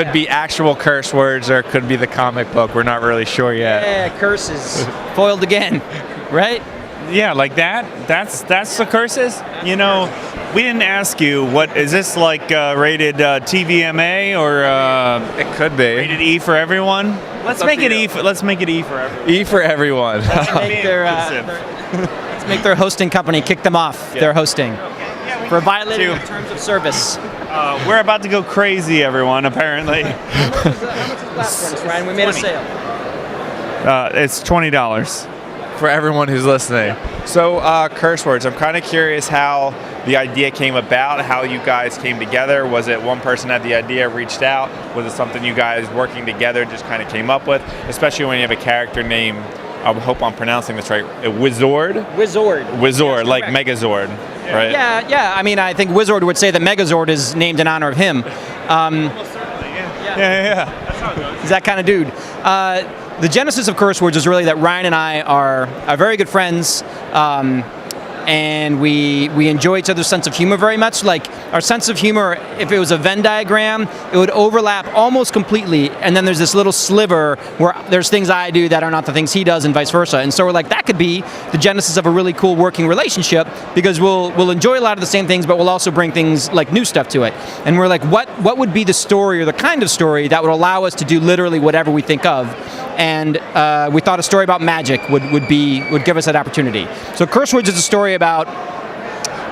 could be actual curse words or it could be the comic book. We're not really sure yet. Yeah, curses. Foiled again, right? Yeah, like that. That's the curses. You know, we didn't ask you. What is this like? Rated TVMA or It could be. rated E for everyone? Let's make it E. Let's make it E for everyone. E for everyone. Let's make their hosting company kick them off their hosting for violating their terms of service. We're about to go crazy, everyone. Apparently, How much is last one, Ryan? We made a sale. it's $20. For everyone who's listening. So, curse words. I'm kind of curious how the idea came about, how you guys came together. Was it one person had the idea, reached out? Was it something you guys working together just kind of came up with? Especially when you have a character name, I hope I'm pronouncing this right, Wizord? Wizord. Wizord, like Megazord, right? Yeah. I mean, I think Wizord would say that Megazord is named in honor of him. Yeah. That's how it goes. He's that kind of dude. The genesis of curse words is really that Ryan and I are very good friends, and we enjoy each other's sense of humor very much. Like, our sense of humor, if it was a Venn diagram, it would overlap almost completely, and then there's this little sliver where there's things I do that are not the things he does, and vice versa. And so we're like, that could be the genesis of a really cool working relationship, because we'll enjoy a lot of the same things, but we'll also bring things like new stuff to it. And we're like, what would be the story or the kind of story that would allow us to do literally whatever we think of? And we thought a story about magic would give us that opportunity. So Curse Words is a story about,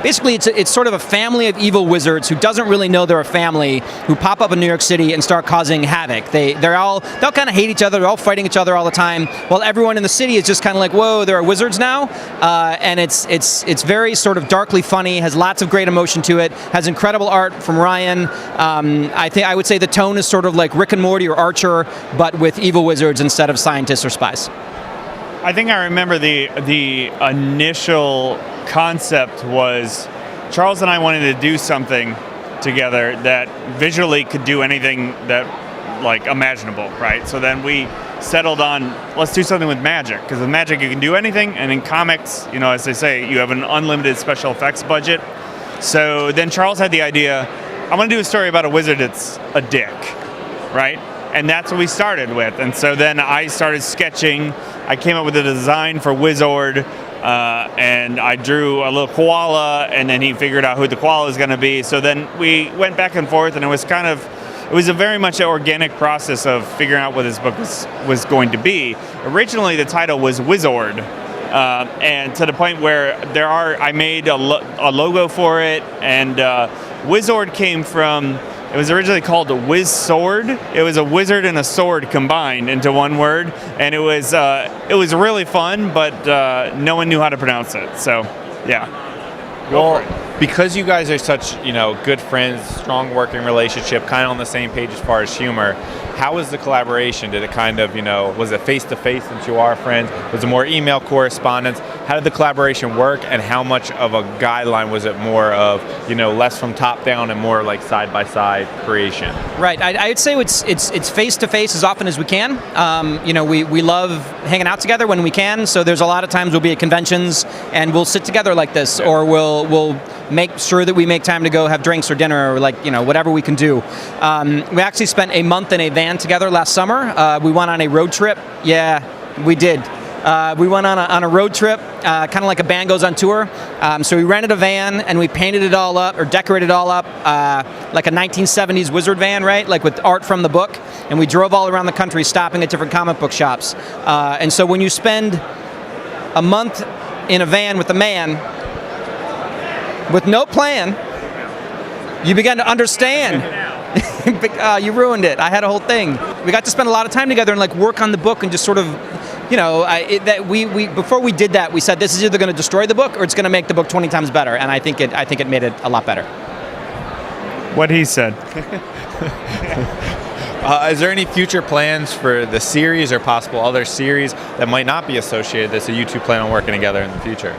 basically it's sort of a family of evil wizards who doesn't really know they're a family, who pop up in New York City and start causing havoc. They'll kind of hate each other, they're all fighting each other all the time, while everyone in the city is just kind of like, whoa, there are wizards now? And it's very sort of darkly funny, has lots of great emotion to it, has incredible art from Ryan. I would say the tone is sort of like Rick and Morty or Archer, but with evil wizards instead of scientists or spies. I think I remember the initial concept was Charles and I wanted to do something together that visually could do anything that like imaginable, right? So then we settled on, let's do something with magic, because with magic you can do anything, and in comics, you know, as they say, you have an unlimited special effects budget. So then Charles had the idea, I want to do a story about a wizard that's a dick, right? And that's what we started with. And so then I started sketching. I came up with a design for Wizord, and I drew a little koala, and then he figured out who the koala was going to be. So then we went back and forth, and it was a very much an organic process of figuring out what this book was going to be. Originally, the title was Wizord, and to the point where I made a logo for it, and Wizord came from. It was originally called a Wizord. It was a wizard and a sword combined into one word, and it was really fun, but no one knew how to pronounce it. So, yeah. Well, because you guys are such, good friends, strong working relationship, kind of on the same page as far as humor, how was the collaboration? Did it kind of, was it face-to-face since you are friends? Was it more email correspondence? How did the collaboration work, and how much of a guideline was it more of, less from top down and more like side-by-side creation? Right. I would say it's face-to-face as often as we can. We love hanging out together when we can, so there's a lot of times we'll be at conventions and we'll sit together like this, or we'll make sure that we make time to go have drinks or dinner or whatever we can do. We actually spent a month in a van together last summer. We went on a road trip. Yeah, we did. We went on a road trip, kind of like a band goes on tour. So we rented a van and we painted it all up, or decorated it all up, like a 1970s Wizard van, right? Like with art from the book. And we drove all around the country, stopping at different comic book shops. And so when you spend a month in a van with a man with no plan, you begin to understand. You ruined it. I had a whole thing. We got to spend a lot of time together and work on the book and just sort of, before we did that, we said this is either going to destroy the book or it's going to make the book 20 times better. And I think it made it a lot better. What he said. Is there any future plans for the series or possible other series that might not be associated with this, that you two plan on working together in the future?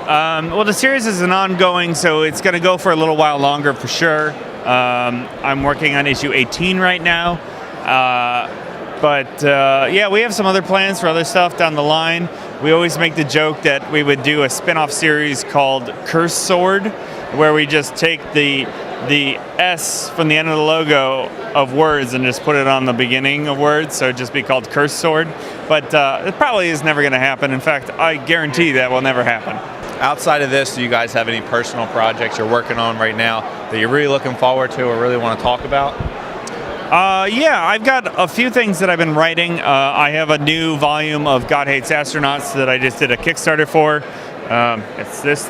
Well, the series is an ongoing, so it's going to go for a little while longer for sure. I'm working on issue 18 right now. But we have some other plans for other stuff down the line. We always make the joke that we would do a spin-off series called Curse Sword, where we just take the the S from the end of the logo of words and just put it on the beginning of words, so it'd just be called Curse Sword. But it probably is never going to happen. In fact, I guarantee that will never happen. Outside of this, do you guys have any personal projects you're working on right now that you're really looking forward to or really want to talk about? Yeah, I've got a few things that I've been writing. I have a new volume of God Hates Astronauts that I just did a Kickstarter for. It's this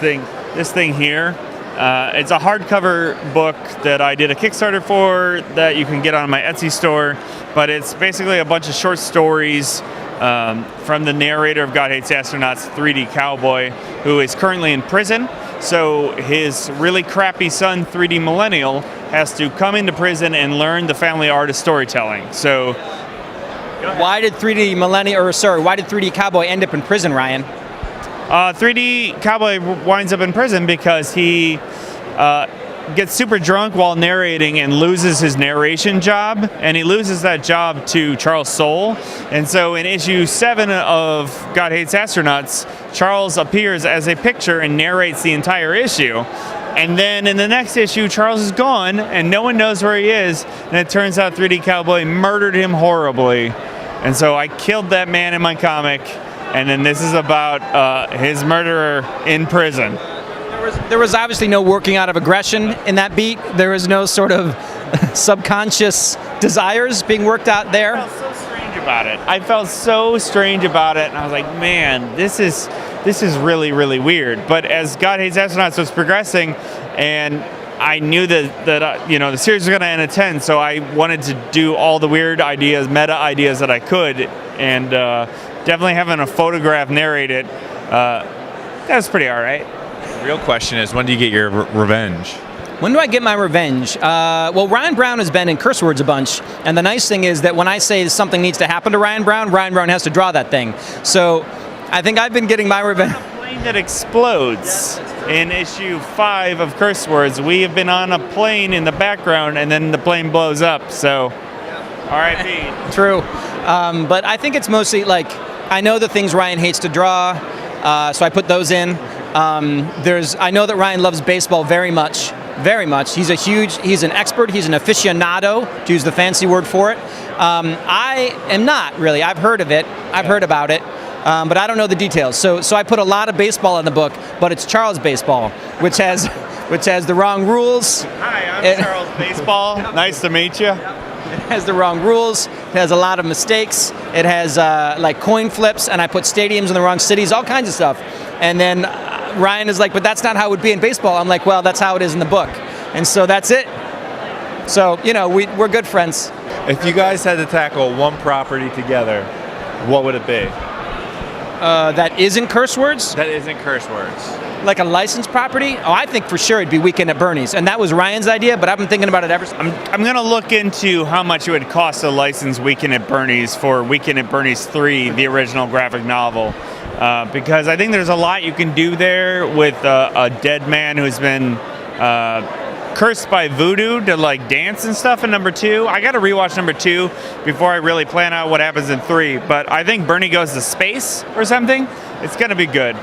thing here. It's a hardcover book that I did a Kickstarter for that you can get on my Etsy store, but it's basically a bunch of short stories from the narrator of God Hates Astronauts, 3D Cowboy, who is currently in prison. So his really crappy son, 3D Millennial, has to come into prison and learn the family art of storytelling. So, why did 3D Cowboy end up in prison, Ryan? 3D Cowboy winds up in prison because he gets super drunk while narrating and loses his narration job, and he loses that job to Charles Soule. And so in issue 7 of God Hates Astronauts, Charles appears as a picture and narrates the entire issue. And then in the next issue, Charles is gone, and no one knows where he is, and it turns out 3D Cowboy murdered him horribly. And so I killed that man in my comic, and then this is about his murderer in prison. There was obviously no working out of aggression in that beat. There was no sort of subconscious desires being worked out there. I felt so strange about it. I felt so strange about it, and I was like, man, this is really, really weird. But as God Hates Astronauts was progressing, and I knew that the series was going to end at 10, so I wanted to do all the weird ideas, meta ideas that I could, and definitely having a photograph narrate it, that was pretty all right. The real question is, when do you get your revenge? When do I get my revenge? Well, Ryan Browne has been in Curse Words a bunch, and the nice thing is that when I say something needs to happen to Ryan Browne has to draw that thing. So I think I've been getting my revenge. A plane that explodes in issue 5 of Curse Words. We have been on a plane in the background, and then the plane blows up, so R.I.P. True. But I think it's mostly like, I know the things Ryan hates to draw, so I put those in. I know that Ryan loves baseball very much. Very much. He's an expert, he's an aficionado, to use the fancy word for it. I am not really. I've heard of it, I've heard about it, but I don't know the details. So I put a lot of baseball in the book, but it's Charles Baseball, which has the wrong rules. Hi, I'm Charles Baseball. Nice to meet you. It has the wrong rules. It has a lot of mistakes. It has like coin flips, and I put stadiums in the wrong cities, all kinds of stuff. And then Ryan is like, but that's not how it would be in baseball. I'm like, well, that's how it is in the book. And so that's it. So, we're good friends. If you guys had to tackle one property together, what would it be? That isn't Curse Words? That isn't Curse Words. Like a licensed property? Oh, I think for sure it'd be Weekend at Bernie's. And that was Ryan's idea, but I've been thinking about it ever since. I'm going to look into how much it would cost to license Weekend at Bernie's for Weekend at Bernie's 3, the original graphic novel. Because I think there's a lot you can do there with a dead man who's been cursed by voodoo to like dance and stuff in number 2. I got to rewatch number 2 before I really plan out what happens in 3. But I think Bernie goes to space or something. It's going to be good.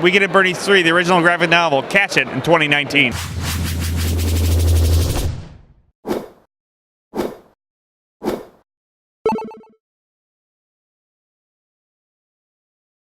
Weekend at Bernie's 3, the original graphic novel. Catch it in 2019.